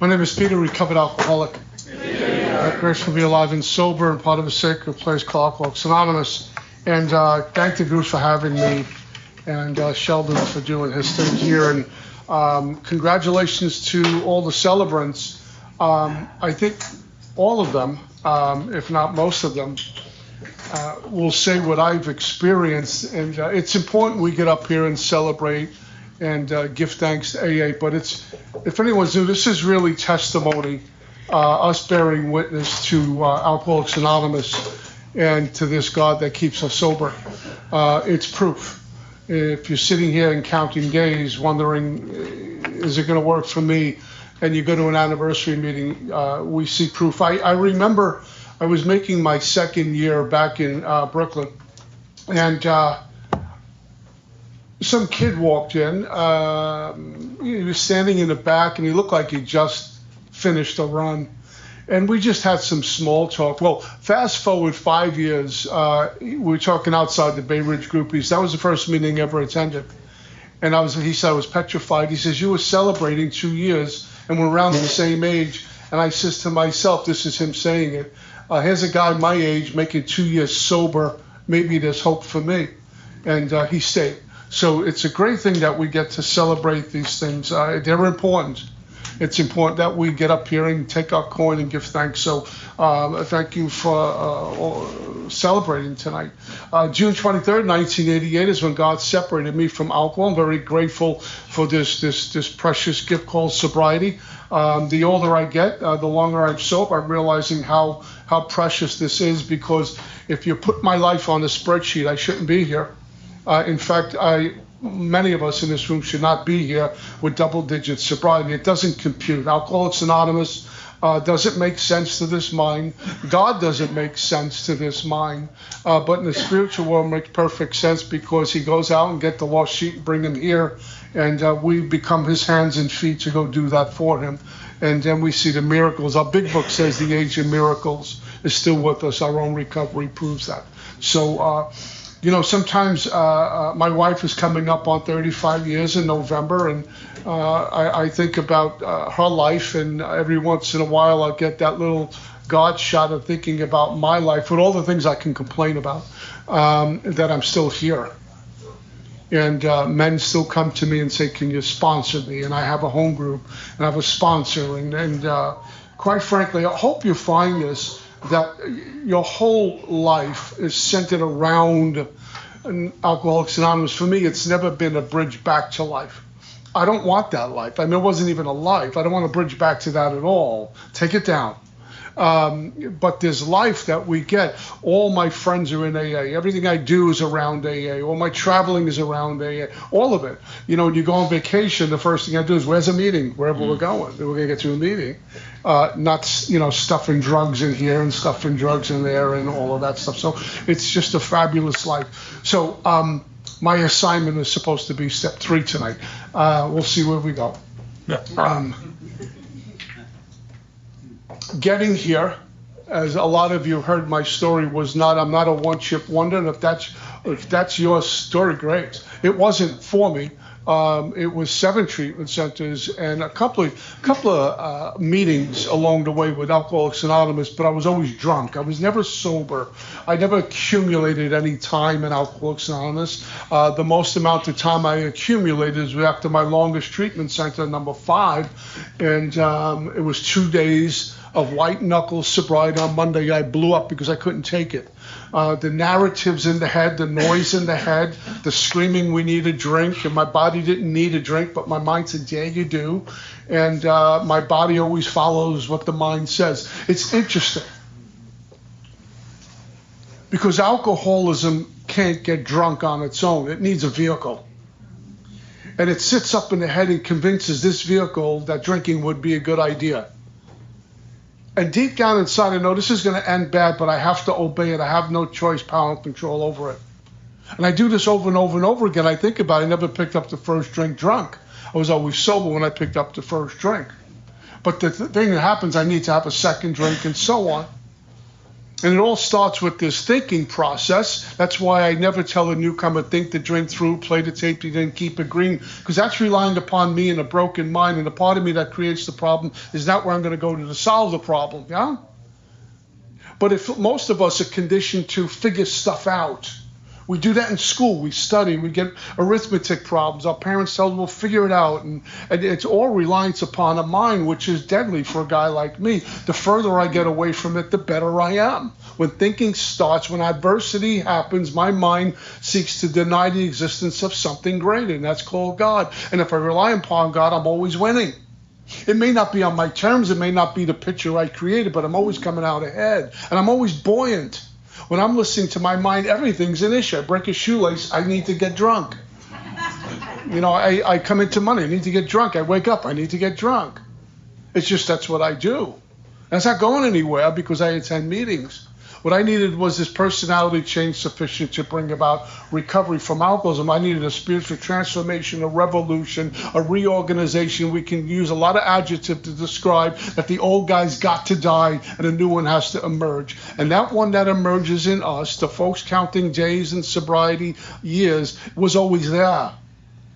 My name is Peter, recovered alcoholic. Grateful to be alive and sober and part of a sacred place called Alcoholics Anonymous. And thank the group for having me, and Sheldon for doing his thing here. And congratulations to all the celebrants. I think all of them, if not most of them, will say what I've experienced. And it's important we get up here and celebrate and give thanks to AA. But if anyone's new, this is really testimony, us bearing witness to Alcoholics Anonymous and to this God that keeps us sober. It's proof. If you're sitting here and counting days, wondering, is it going to work for me? And you go to an anniversary meeting, we see proof. I remember I was making my second year back in Brooklyn, and some kid walked in. He was standing in the back, and he looked like he just finished a run. And we just had some small talk. Well, fast forward 5 years, we were talking outside the Bay Ridge groupies. That was the first meeting I ever attended. And he said I was petrified. He says, you were celebrating 2 years, and we're around the same age. And I says to myself, this is him saying it, here's a guy my age making 2 years sober. Maybe there's hope for me. And he stayed. So it's a great thing that we get to celebrate these things. They're important. It's important that we get up here and take our coin and give thanks. So thank you for celebrating tonight. June 23rd, 1988 is when God separated me from alcohol. I'm very grateful for this precious gift called sobriety. The older I get, the longer I'm sober, I'm realizing how precious this is, because if you put my life on a spreadsheet, I shouldn't be here. In fact, many of us in this room should not be here with double-digit sobriety. It doesn't compute. Alcoholics Anonymous doesn't make sense to this mind. God doesn't make sense to this mind. But in the spiritual world, it makes perfect sense, because he goes out and get the lost sheep and bring him here, and we become his hands and feet to go do that for him. And then we see the miracles. Our big book says the age of miracles is still with us. Our own recovery proves that. So, sometimes my wife is coming up on 35 years in November, and I think about her life, and every once in a while I'll get that little God shot of thinking about my life with all the things I can complain about, that I'm still here. And men still come to me and say, can you sponsor me? And I have a home group, and I have a sponsor. And quite frankly, I hope you find this, that your whole life is centered around Alcoholics Anonymous. For me, it's never been a bridge back to life. I don't want that life. I mean, it wasn't even a life. I don't want to bridge back to that at all. Take it down. But there's life that we get. All my friends are in AA. Everything I do is around AA. All my traveling is around AA. All of it. When you go on vacation, the first thing I do is, where's a meeting? Wherever we're going. We're going to get to a meeting. Not, stuffing drugs in here and stuffing drugs in there and all of that stuff. So it's just a fabulous life. So my assignment is supposed to be step 3 tonight. We'll see where we go. Getting here, as a lot of you heard, my story was I'm not a one-chip wonder. And if that's your story, great. It wasn't for me. It was 7 treatment centers and a couple of meetings along the way with Alcoholics Anonymous, but I was always drunk. I was never sober. I never accumulated any time in Alcoholics Anonymous. The most amount of time I accumulated is after my longest treatment center, number 5, and it was 2 days of white knuckle sobriety. On Monday, I blew up because I couldn't take it. The narratives in the head, the noise in the head, the screaming, we need a drink, and my body didn't need a drink, but my mind said, yeah, you do. And my body always follows what the mind says. It's interesting, because alcoholism can't get drunk on its own. It needs a vehicle. And it sits up in the head and convinces this vehicle that drinking would be a good idea. And deep down inside, I know this is going to end bad, but I have to obey it. I have no choice, power, and control over it. And I do this over and over and over again. I think about it. I never picked up the first drink drunk. I was always sober when I picked up the first drink. But the thing that happens, I need to have a second drink and so on. And it all starts with this thinking process. That's why I never tell a newcomer, think the drink through, play the tape, then keep it green, because that's relying upon me and a broken mind. And the part of me that creates the problem is not where I'm going to go to solve the problem. Yeah? But if most of us are conditioned to figure stuff out, we do that in school. We study. We get arithmetic problems. Our parents tell us we'll figure it out. And it's all reliance upon a mind, which is deadly for a guy like me. The further I get away from it, the better I am. When thinking starts, when adversity happens, my mind seeks to deny the existence of something greater, and that's called God. And if I rely upon God, I'm always winning. It may not be on my terms. It may not be the picture I created, but I'm always coming out ahead. And I'm always buoyant. When I'm listening to my mind, everything's an issue. I break a shoelace, I need to get drunk. I come into money, I need to get drunk. I wake up, I need to get drunk. It's just that's what I do. That's not going anywhere because I attend meetings. What I needed was this personality change sufficient to bring about recovery from alcoholism. I needed a spiritual transformation, a revolution, a reorganization. We can use a lot of adjectives to describe that the old guy's got to die and a new one has to emerge. And that one that emerges in us, the folks counting days and sobriety years, was always there.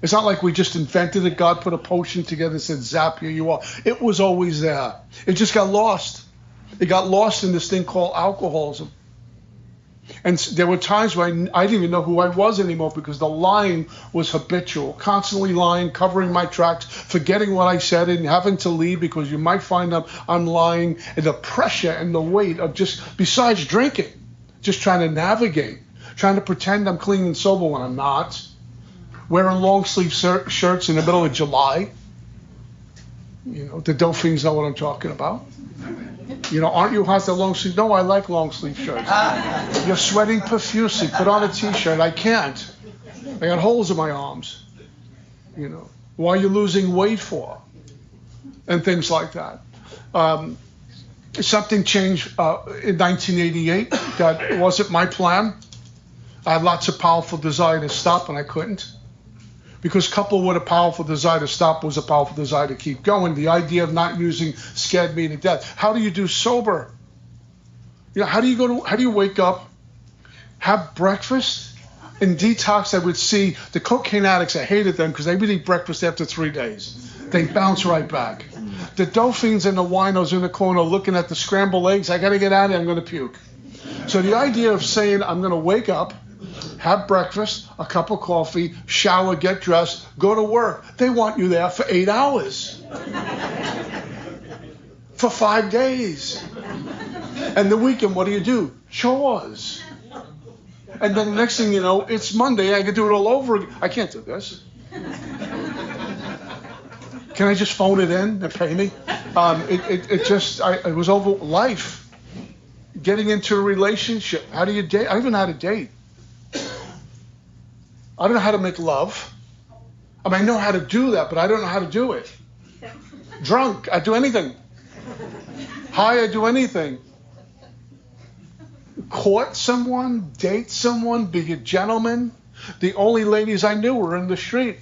It's not like we just invented it. God put a potion together and said, zap, here you are. It was always there. It just got lost. It got lost in this thing called alcoholism. And there were times when I didn't even know who I was anymore because the lying was habitual, constantly lying, covering my tracks, forgetting what I said and having to leave because you might find I'm lying, and the pressure and the weight of just, besides drinking, just trying to navigate, trying to pretend I'm clean and sober when I'm not, wearing long sleeve shirts in the middle of July. The Dauphins know what I'm talking about. Aren't you hot to long sleeve? No, I like long sleeve shirts. You're sweating profusely. Put on a t-shirt. I can't. I got holes in my arms. Why are you losing weight for? And things like that. Something changed in 1988. That wasn't my plan. I had lots of powerful desire to stop, and I couldn't. Because coupled with a powerful desire to stop was a powerful desire to keep going. The idea of not using scared me to death. How do you do sober? How do you wake up, have breakfast, and detox? I would see the cocaine addicts, I hated them because they would eat breakfast after 3 days. They bounce right back. The Dauphins and the winos in the corner looking at the scrambled eggs, I got to get out of here, I'm going to puke. So the idea of saying I'm going to wake up, have breakfast, a cup of coffee, shower, get dressed, go to work. They want you there for 8 hours. For 5 days. And the weekend, what do? Chores. And then the next thing you know, it's Monday, I can do it all over again. I can't do this. Can I just phone it in and pay me? It was over life. Getting into a relationship. How do you date? I don't even know how to date. I don't know how to make love. I know how to do that, but I don't know how to do it. Drunk, I do anything. High, I do anything. Court someone, date someone, be a gentleman. The only ladies I knew were in the street.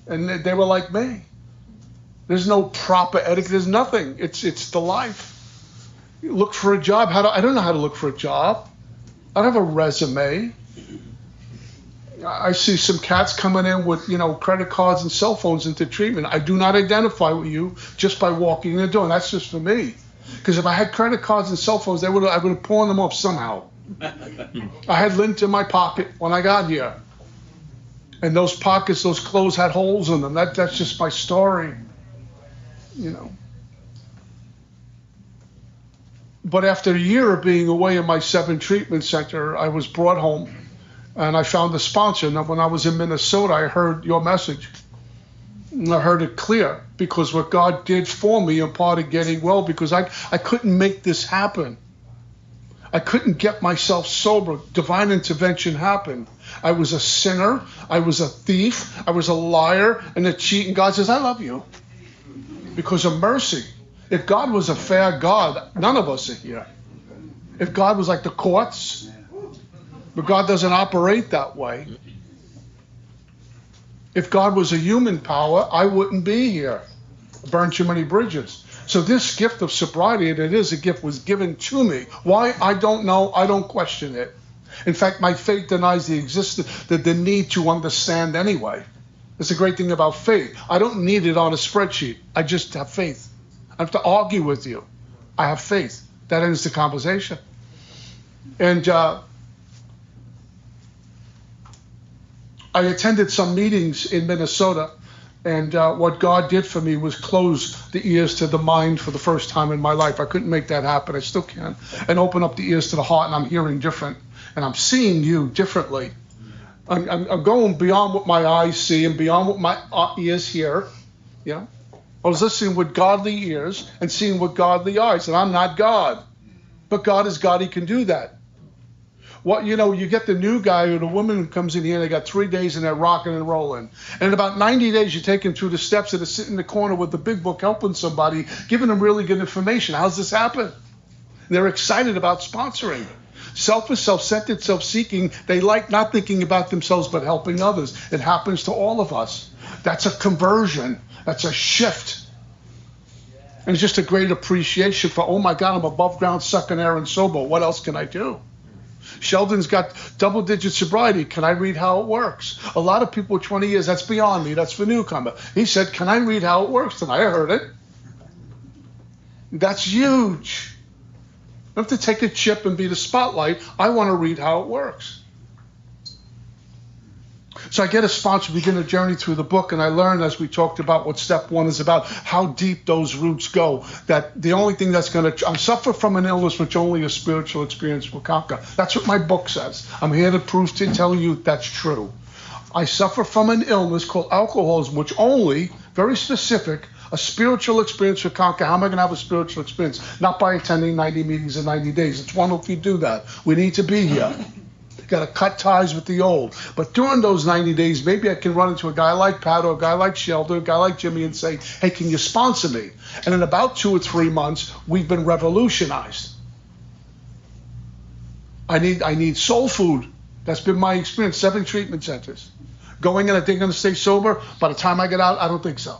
And they were like me. There's no proper etiquette. There's nothing. It's the life. You look for a job. I don't know how to look for a job. I don't have a resume. I see some cats coming in with, credit cards and cell phones into treatment. I do not identify with you just by walking in the door. And that's just for me. Because if I had credit cards and cell phones, I would have pawned them off somehow. I had lint in my pocket when I got here. And those pockets, those clothes had holes in them. That's just my story, But after a year of being away in my 7 treatment center, I was brought home. And I found a sponsor. And when I was in Minnesota, I heard your message. And I heard it clear because what God did for me and part of getting well, because I couldn't make this happen. I couldn't get myself sober. Divine intervention happened. I was a sinner. I was a thief. I was a liar and a cheat. And God says, I love you because of mercy. If God was a fair God, none of us are here. If God was like the courts, but God doesn't operate that way. If God was a human power, I wouldn't be here. burned too many bridges. So this gift of sobriety, and it is a gift, was given to me. Why? I don't know. I don't question it. In fact, my faith denies the existence, the need to understand anyway. That's the great thing about faith. I don't need it on a spreadsheet. I just have faith. I have to argue with you. I have faith. That ends the conversation. And I attended some meetings in Minnesota, and what God did for me was close the ears to the mind for the first time in my life. I couldn't make that happen. I still can. And open up the ears to the heart, and I'm hearing different. And I'm seeing you differently. I'm going beyond what my eyes see and beyond what my ears hear. I was listening with godly ears and seeing with godly eyes, and I'm not God. But God is God. He can do that. You get the new guy or the woman who comes in here, and they got 3 days and they're rocking and rolling. And in about 90 days, you take them through the steps that are sitting in the corner with the big book helping somebody, giving them really good information. How's this happen? They're excited about sponsoring. Selfish, self-centered, self-seeking, they like not thinking about themselves but helping others. It happens to all of us. That's a conversion. That's a shift. And it's just a great appreciation for, oh my God, I'm above ground, sucking air and sober. What else can I do? Sheldon's got double-digit sobriety. Can I read how it works? A lot of people with 20 years, that's beyond me. That's for newcomer. He said, can I read how it works? And I heard it. That's huge. I don't have to take a chip and be the spotlight. I want to read how it works. So I get a sponsor, begin a journey through the book, and I learn, as we talked about what step one is about, how deep those roots go. That the only thing that's going to, I suffer from an illness which only a spiritual experience will conquer. That's what my book says. I'm here to prove to tell you that's true. I suffer from an illness called alcoholism, which only, very specific, a spiritual experience will conquer. How am I going to have a spiritual experience? Not by attending 90 meetings in 90 days. It's wonderful if you do that. We need to be here. Got to cut ties with the old. But during those 90 days, maybe I can run into a guy like Pat or a guy like Sheldon, a guy like Jimmy and say, hey, can you sponsor me? And in about 2 or 3 months, we've been revolutionized. I need soul food. That's been my experience. 7 treatment centers. Going in, I think I'm going to stay sober. By the time I get out, I don't think so.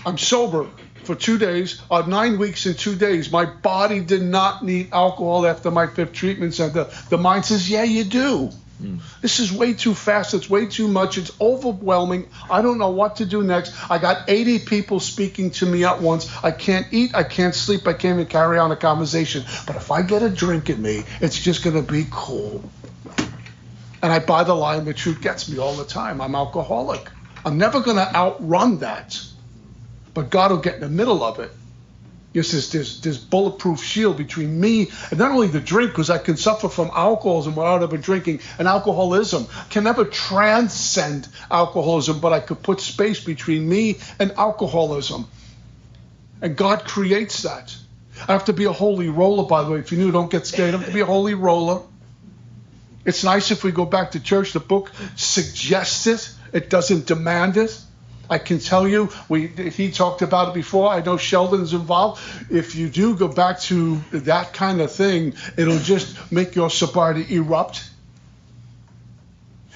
I'm sober for 2 days, 9 weeks and 2 days. My body did not need alcohol after my 5th treatment center. The mind says, yeah, you do. This is way too fast. It's way too much. It's overwhelming. I don't know what to do next. I got 80 people speaking to me at once. I can't eat. I can't sleep. I can't even carry on a conversation. But if I get a drink in me, it's just going to be cool. And I buy the line, the truth gets me all the time. I'm alcoholic. I'm never going to outrun that. But God will get in the middle of it. Yes, there's bulletproof shield between me and not only the drink, because I can suffer from alcoholism without ever drinking, and alcoholism can never transcend alcoholism, but I could put space between me and alcoholism. And God creates that. I have to be a holy roller, by the way. If you're new, don't get scared. I have to be a holy roller. It's nice if we go back to church. The book suggests it. It doesn't demand it. I can tell you, he talked about it before. I know Sheldon's involved. If you do go back to that kind of thing, it'll just make your sobriety erupt.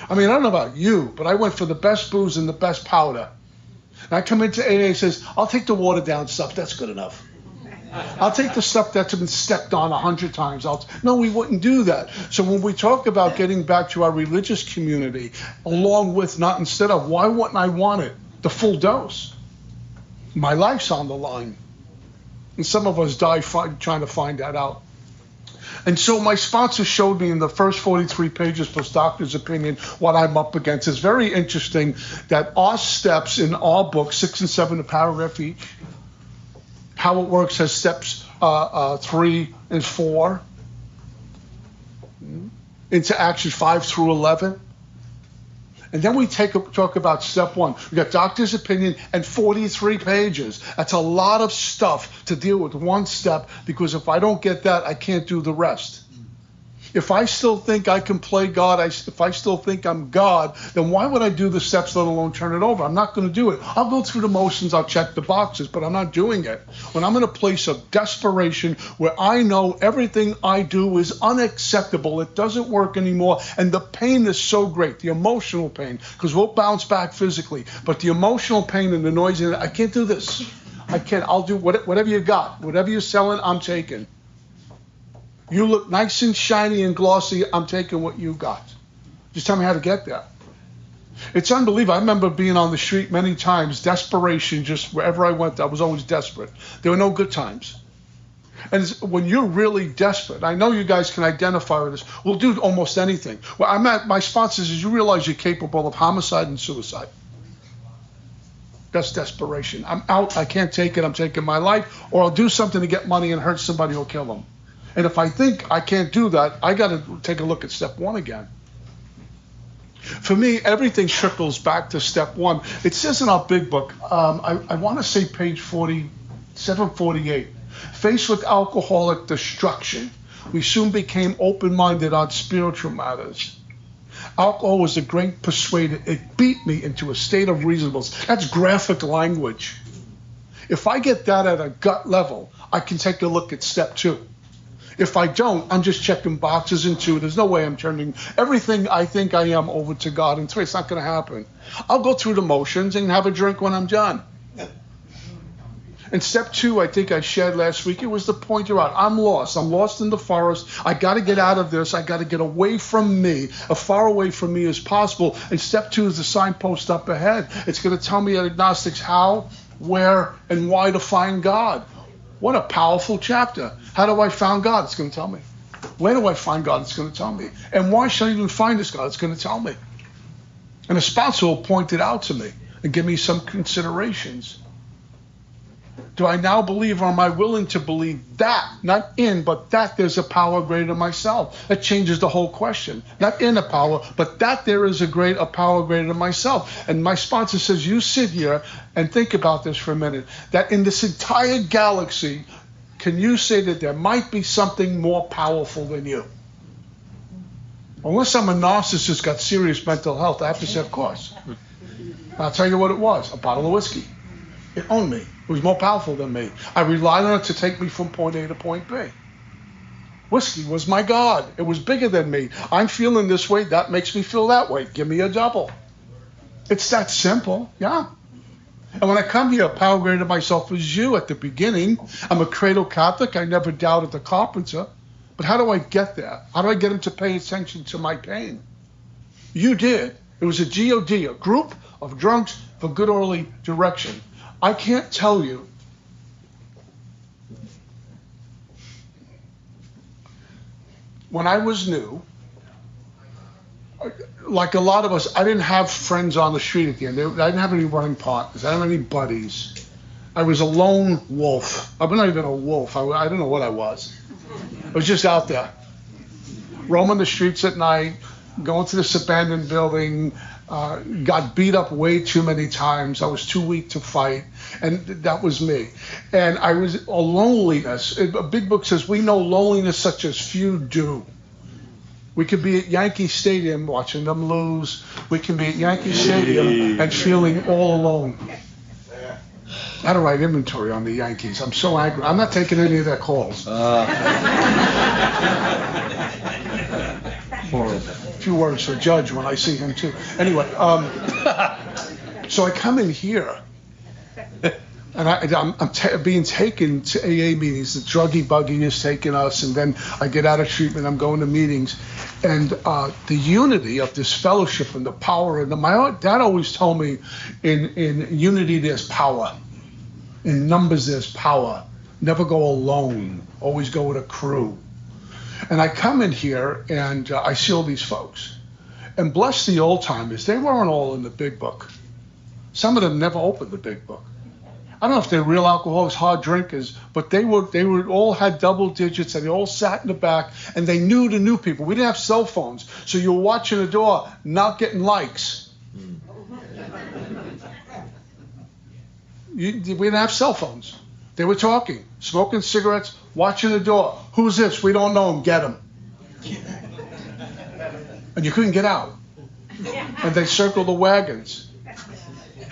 I mean, I don't know about you, but I went for the best booze and the best powder. And I come into AA and says, I'll take the watered down stuff. That's good enough. I'll take the stuff that's been stepped on 100 times. No, we wouldn't do that. So when we talk about getting back to our religious community, along with, not instead of, why wouldn't I want it? The full dose. My life's on the line. And some of us die trying to find that out. And so my sponsor showed me in the first 43 pages plus doctor's opinion what I'm up against. It's very interesting that our steps in our book, 6 and 7, a paragraph each. How It Works has steps 3 and 4. Into action 5 through 11. And then we talk about step 1. We got doctor's opinion and 43 pages. That's a lot of stuff to deal with one step, because if I don't get that, I can't do the rest. If I still think I can play God, if I still think I'm God, then why would I do the steps, let alone turn it over? I'm not going to do it. I'll go through the motions, I'll check the boxes, but I'm not doing it. When I'm in a place of desperation where I know everything I do is unacceptable, it doesn't work anymore, and the pain is so great, the emotional pain, because we'll bounce back physically, but the emotional pain and the noise, I can't do this. I can't. I'll do whatever you got. Whatever you're selling, I'm taking. You look nice and shiny and glossy, I'm taking what you got. Just tell me how to get there. It's unbelievable. I remember being on the street many times, desperation, just wherever I went, I was always desperate. There were no good times. And when you're really desperate, I know you guys can identify with this, we'll do almost anything. Well, I'm at my sponsors is you realize you're capable of homicide and suicide. That's desperation. I'm out, I can't take it, I'm taking my life, or I'll do something to get money and hurt somebody or kill them. And if I think I can't do that, I got to take a look at step one again. For me, everything trickles back to step one. It says in our big book, I want to say page 748, faced with alcoholic destruction, we soon became open-minded on spiritual matters. Alcohol was a great persuader. It beat me into a state of reasonableness. That's graphic language. If I get that at a gut level, I can take a look at step two. If I don't, I'm just checking boxes in two. There's no way I'm turning everything I think I am over to God in three. It's not going to happen. I'll go through the motions and have a drink when I'm done. And step two, I think I shared last week, it was to point her out. I'm lost. I'm lost in the forest. I got to get out of this. I got to get away from me, as far away from me as possible. And step two is the signpost up ahead. It's going to tell me at agnostics how, where, and why to find God. What a powerful chapter. How do I find God? It's going to tell me. Where do I find God? It's going to tell me. And why should I even find this God? It's going to tell me. And a sponsor will point it out to me and give me some considerations. Do I now believe, or am I willing to believe that, not in, but that there's a power greater than myself? That changes the whole question. Not in a power, but that there is a power greater than myself. And my sponsor says, you sit here and think about this for a minute, that in this entire galaxy, can you say that there might be something more powerful than you? Unless I'm a narcissist, got serious mental health, I have to say, of course. I'll tell you what it was, a bottle of whiskey. It owned me. It was more powerful than me. I relied on it to take me from point A to point B. Whiskey was my God. It was bigger than me. I'm feeling this way. That makes me feel that way. Give me a double. It's that simple. Yeah. And when I come here, power greater than myself is you at the beginning. I'm a cradle Catholic. I never doubted the carpenter. But how do I get there? How do I get him to pay attention to my pain? You did. It was a GOD, a group of drunks for good orderly direction. I can't tell you. When I was new, like a lot of us, I didn't have friends on the street at the end. I didn't have any running partners. I didn't have any buddies. I was a lone wolf. I'm not even a wolf. I don't know what I was. I was just out there, roaming the streets at night, going to this abandoned building, got beat up way too many times. I was too weak to fight, and that was me. And I was a loneliness. A big book says we know loneliness such as few do. We could be at Yankee Stadium watching them lose. We can be at Yankee Stadium and feeling all alone. I had to write inventory on the Yankees. I'm so angry. I'm not taking any of their calls. A few words for Judge when I see him too. Anyway, so I come in here, and I'm being taken to AA meetings. The druggy buggy is taking us, and then I get out of treatment. I'm going to meetings, and the unity of this fellowship and the power. And my dad always told me, in unity there's power, in numbers there's power. Never go alone. Always go with a crew. And I come in here and I see all these folks. And bless the old timers, they weren't all in the big book. Some of them never opened the big book. I don't know if they're real alcoholics, hard drinkers, but they were all had double digits, and they all sat in the back, and they knew the new people. We didn't have cell phones, so you were watching the door, not getting likes. We didn't have cell phones. They were talking, smoking cigarettes, watching the door. Who's this? We don't know him. Get him. and you couldn't get out. And they circled the wagons.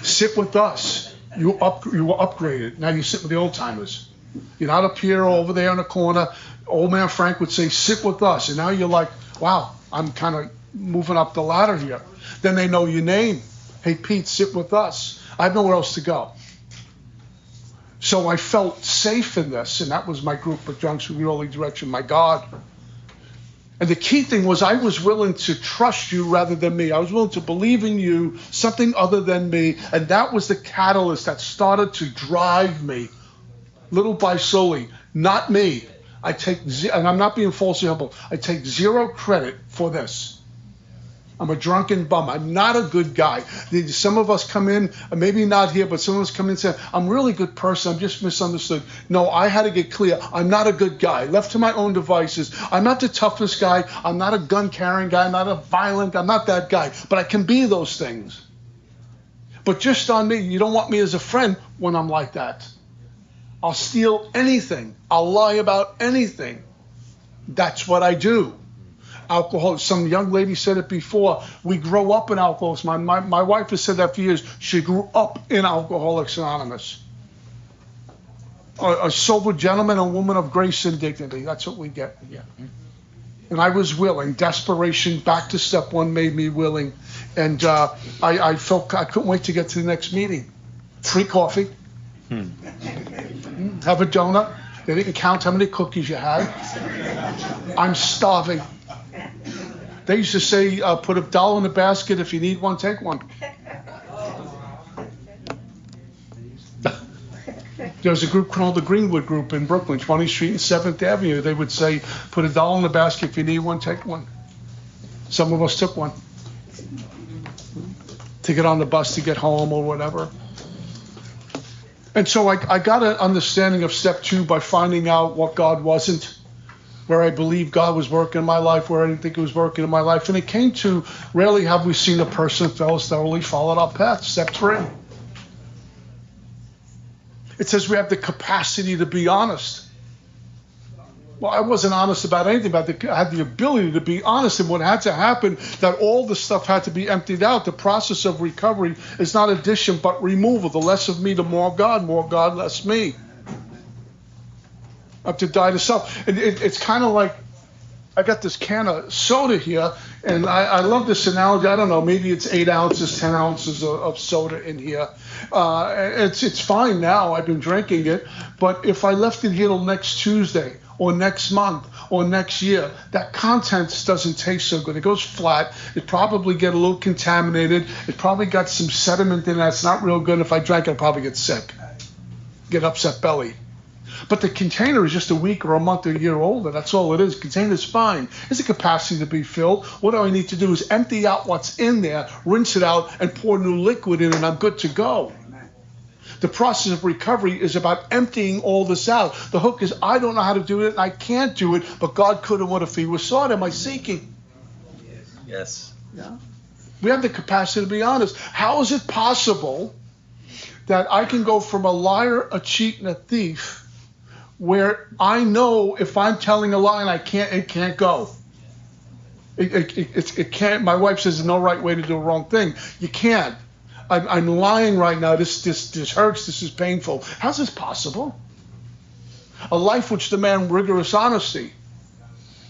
Sit with us. You were upgraded. Now you sit with the old timers. You're not up here or over there in the corner. Old man Frank would say, sit with us. And now you're like, wow, I'm kind of moving up the ladder here. Then they know your name. Hey, Pete, sit with us. I have nowhere else to go. So I felt safe in this, and that was my group of drunks with the only direction, my God. And the key thing was I was willing to trust you rather than me. I was willing to believe in you, something other than me, and that was the catalyst that started to drive me, little by slowly, not me. And I'm not being falsely humble, I take zero credit for this. I'm a drunken bum. I'm not a good guy. Some of us come in, maybe not here, but some of us come in and say, I'm a really good person. I'm just misunderstood. No, I had to get clear. I'm not a good guy. Left to my own devices. I'm not the toughest guy. I'm not a gun-carrying guy. I'm not a violent guy. I'm not that guy. But I can be those things. But just on me, you don't want me as a friend when I'm like that. I'll steal anything. I'll lie about anything. That's what I do. Alcohol. Some young lady said it before. We grow up in alcoholism. My wife has said that for years. She grew up in Alcoholics Anonymous. A sober gentleman and woman of grace and dignity. That's what we get. Yeah. And I was willing. Desperation back to step one made me willing. And I felt I couldn't wait to get to the next meeting. Free coffee. Have a donut. They didn't count how many cookies you had. I'm starving. They used to say, put $1 in the basket. If you need one, take one. There was a group called the Greenwood Group in Brooklyn, 20th Street and 7th Avenue. They would say, put $1 in the basket. If you need one, take one. Some of us took one to get on the bus to get home or whatever. And so I got an understanding of step 2 by finding out what God wasn't, where I believed God was working in my life, where I didn't think He was working in my life. And it came to, rarely have we seen a person who has thoroughly followed our path. Step 3. It says we have the capacity to be honest. Well, I wasn't honest about anything, but I had the ability to be honest. And what had to happen, that all the stuff had to be emptied out. The process of recovery is not addition, but removal. The less of me, the more God, less me. Up to die to self. And it's kind of like, I got this can of soda here, and I love this analogy. I don't know, maybe it's 8 ounces, 10 ounces of soda in here. It's fine now. I've been drinking it. But if I left it here till next Tuesday or next month or next year, that contents doesn't taste so good. It goes flat. It probably get a little contaminated. It probably got some sediment in it that's not real good. If I drank it, I'd probably get sick, get upset belly. But the container is just a week or a month or a year older. That's all it is. The container's fine. It's a capacity to be filled. What I need to do is empty out what's in there, rinse it out, and pour new liquid in, and I'm good to go. The process of recovery is about emptying all this out. The hook is, I don't know how to do it, and I can't do it, but God could have. What if He was sought? Am I seeking? Yes. Yeah. We have the capacity to be honest. How is it possible that I can go from a liar, a cheat, and a thief, where I know if I'm telling a lie and it can't go. It can't. My wife says there's no right way to do a wrong thing. You can't. I'm lying right now. This hurts. This is painful. How's this possible? A life which demands rigorous honesty.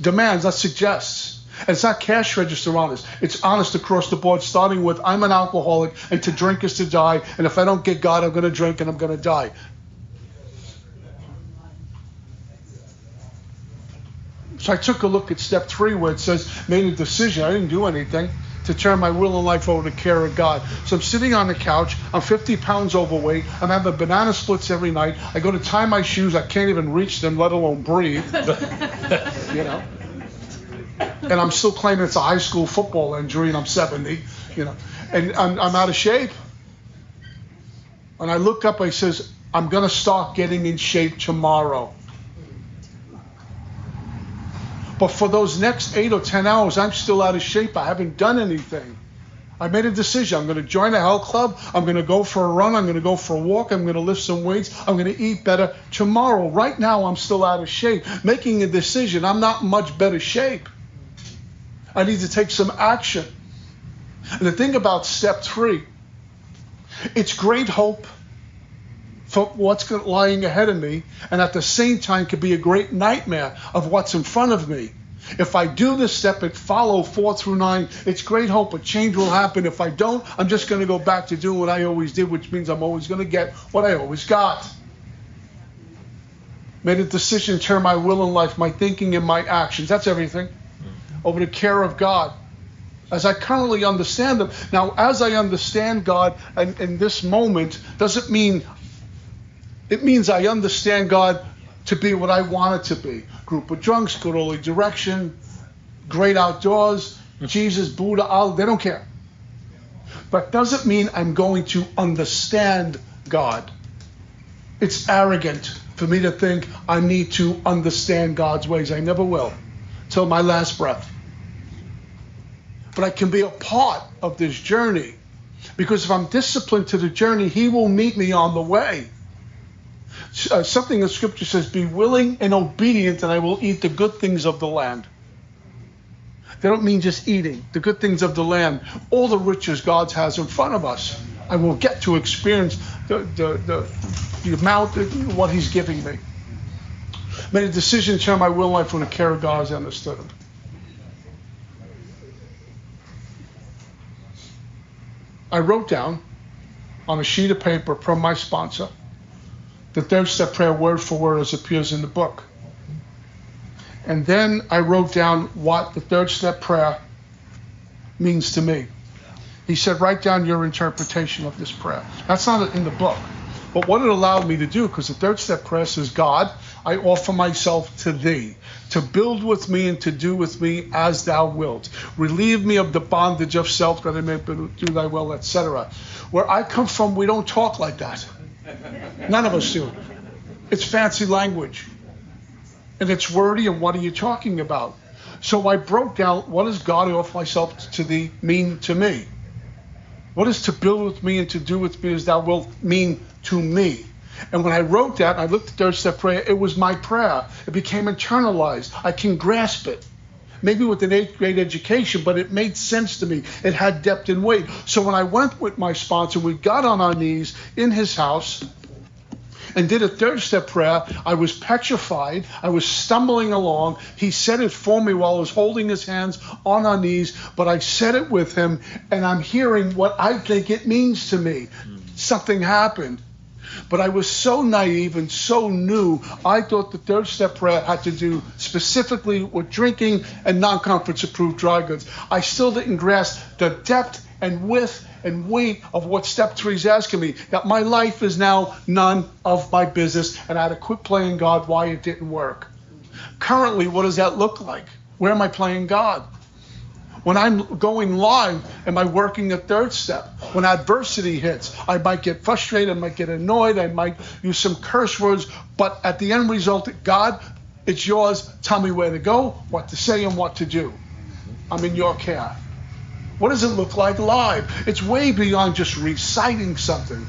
Demands, not suggests. And it's not cash register honest. It's honest across the board, starting with I'm an alcoholic, and to drink is to die. And if I don't get God, I'm going to drink and I'm going to die. So I took a look at step 3 where it says, made a decision. I didn't do anything to turn my will and life over to the care of God. So I'm sitting on the couch. I'm 50 pounds overweight. I'm having banana splits every night. I go to tie my shoes. I can't even reach them, let alone breathe. You know. And I'm still claiming it's a high school football injury, and I'm 70. You know. And I'm out of shape. And I look up. I says, I'm going to start getting in shape tomorrow. But for those next 8 or 10 hours, I'm still out of shape. I haven't done anything. I made a decision. I'm going to join a health club. I'm going to go for a run. I'm going to go for a walk. I'm going to lift some weights. I'm going to eat better tomorrow. Right now, I'm still out of shape. Making a decision. I'm not in much better shape. I need to take some action. And the thing about step 3, it's great hope for what's lying ahead of me, and at the same time could be a great nightmare of what's in front of me. If I do this step and follow 4 through 9, it's great hope a change will happen. If I don't, I'm just going to go back to doing what I always did, which means I'm always going to get what I always got. Made a decision to turn my will and life, my thinking and my actions, that's everything, over the care of God, as I currently understand them. Now, as I understand God and in this moment, doesn't mean, it means I understand God to be what I want it to be. Group of drunks, good holy direction, great outdoors, Jesus, Buddha, Allah, they don't care. But doesn't mean I'm going to understand God. It's arrogant for me to think I need to understand God's ways. I never will, till my last breath. But I can be a part of this journey, because if I'm disciplined to the journey, He will meet me on the way. Something in Scripture says, be willing and obedient, and I will eat the good things of the land. They don't mean just eating, the good things of the land. All the riches God has in front of us. I will get to experience the amount of what He's giving me. Made a decision to turn my will and life from the care of God as I understood Him. I wrote down on a sheet of paper from my sponsor the 3rd step prayer word for word as appears in the book. And then I wrote down what the 3rd step prayer means to me. He said, write down your interpretation of this prayer. That's not in the book. But what it allowed me to do, because the 3rd step prayer says, God, I offer myself to Thee, to build with me and to do with me as Thou wilt. Relieve me of the bondage of self, that I may do Thy will, etc. Where I come from, we don't talk like that. None of us do. It's fancy language. And it's wordy, and what are you talking about? So I broke down, what does God offer myself to Thee mean to me? What does to build with me and to do with me as Thou wilt mean to me? And when I wrote that, I looked at 3rd step prayer, it was my prayer. It became internalized. I can grasp it. Maybe with an 8th grade education, but it made sense to me. It had depth and weight. So when I went with my sponsor, we got on our knees in his house and did a 3rd step prayer. I was petrified. I was stumbling along. He said it for me while I was holding his hands on our knees, but I said it with him, and I'm hearing what I think it means to me. Something happened. But I was so naive and so new, I thought the 3rd step prayer had to do specifically with drinking and non-conference approved dry goods. I still didn't grasp the depth and width and weight of what step 3 is asking me, that my life is now none of my business, and I had to quit playing God why it didn't work. Currently, what does that look like? Where am I playing God? When I'm going live, am I working the 3rd step? When adversity hits, I might get frustrated, I might get annoyed, I might use some curse words, but at the end result, God, it's yours. Tell me where to go, what to say, and what to do. I'm in your care. What does it look like live? It's way beyond just reciting something.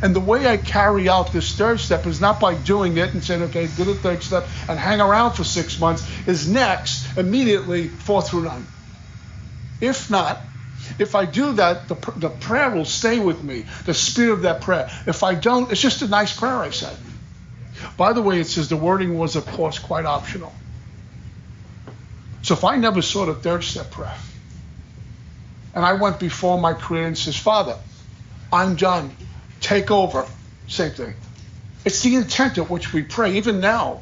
And the way I carry out this 3rd step is not by doing it and saying, okay, do the 3rd step and hang around for 6 months, is next, immediately, 4 through 9. If not, if I do that, the prayer will stay with me, the spirit of that prayer. If I don't, it's just a nice prayer I said. By the way, it says the wording was, of course, quite optional. So if I never saw the 3rd step prayer, and I went before my Creator and says, Father, I'm done, take over, same thing. It's the intent at which we pray, even now.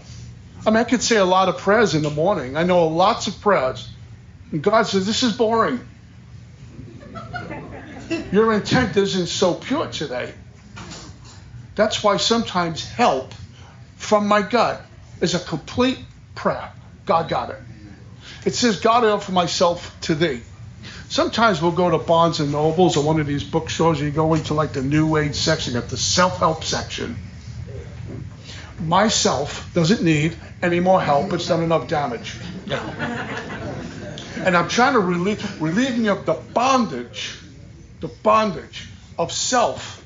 I mean, I could say a lot of prayers in the morning. I know lots of prayers. And God says, this is boring. Your intent isn't so pure today. That's why sometimes help from my gut is a complete prayer. God got it. It says, God, I offer myself to Thee. Sometimes we'll go to Barnes and Nobles or one of these bookstores, and you go into like the New Age section, you got the self-help section. Myself doesn't need any more help. It's done enough damage. And I'm trying to relieve me of the bondage of self.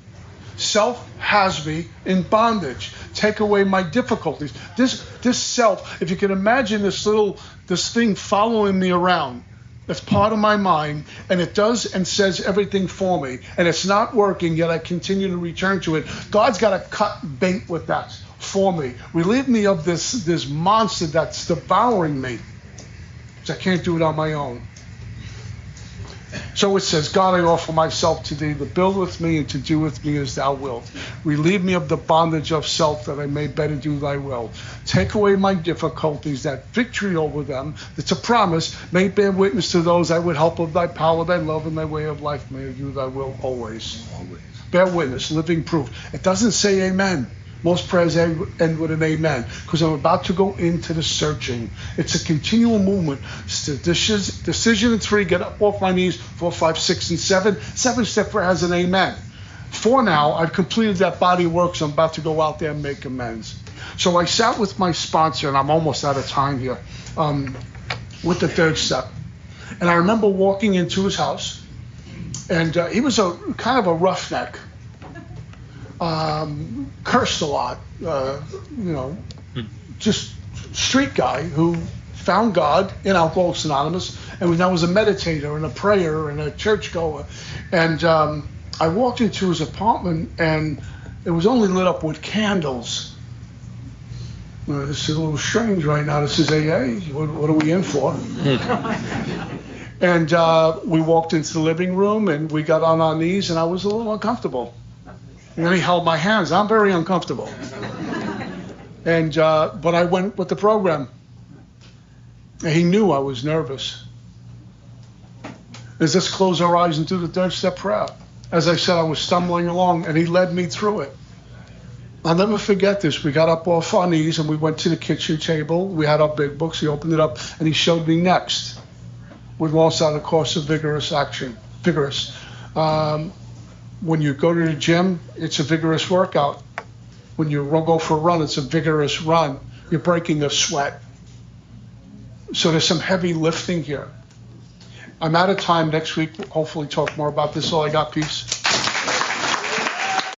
Self has me in bondage. Take away my difficulties. This self, if you can imagine this thing following me around, That's part of my mind, and it does and says everything for me. And it's not working, yet I continue to return to it. God's got to cut bait with that for me. Relieve me of this monster that's devouring me. I can't do it on my own. So it says, God, I offer myself to thee to build with me and to do with me as thou wilt. Relieve me of the bondage of self that I may better do thy will. Take away my difficulties, that victory over them, that's a promise, may bear witness to those I would help of thy power, thy love, and thy way of life. May I do thy will always. Always. Bear witness, living proof. It doesn't say amen. Most prayers end with an amen, because I'm about to go into the searching. It's a continual movement. It's the decision in 3, get up off my knees, 4, 5, 6, and 7. 7-step prayer has an amen. 4 now, I've completed that body work, so I'm about to go out there and make amends. So I sat with my sponsor, and I'm almost out of time here, with the 3rd step. And I remember walking into his house, and he was a kind of a roughneck. Cursed a lot, just street guy who found God in Alcoholics Anonymous, and now was a meditator and a prayer and a churchgoer. And I walked into his apartment, and it was only lit up with candles. This is a little strange right now. This is AA. What are we in for? And we walked into the living room, and we got on our knees, and I was a little uncomfortable. And then he held my hands. I'm very uncomfortable. And but I went with the program. And he knew I was nervous. Let's close our eyes and do the 3rd step prayer. As I said, I was stumbling along, and he led me through it. I'll never forget this. We got up off our knees, and we went to the kitchen table. We had our big books. He opened it up, and he showed me next. We've all started a course of vigorous action. Vigorous. When you go to the gym, it's a vigorous workout. When you go for a run, it's a vigorous run. You're breaking a sweat. So there's some heavy lifting here. I'm out of time. Next week, hopefully talk more about this. All I got, peace.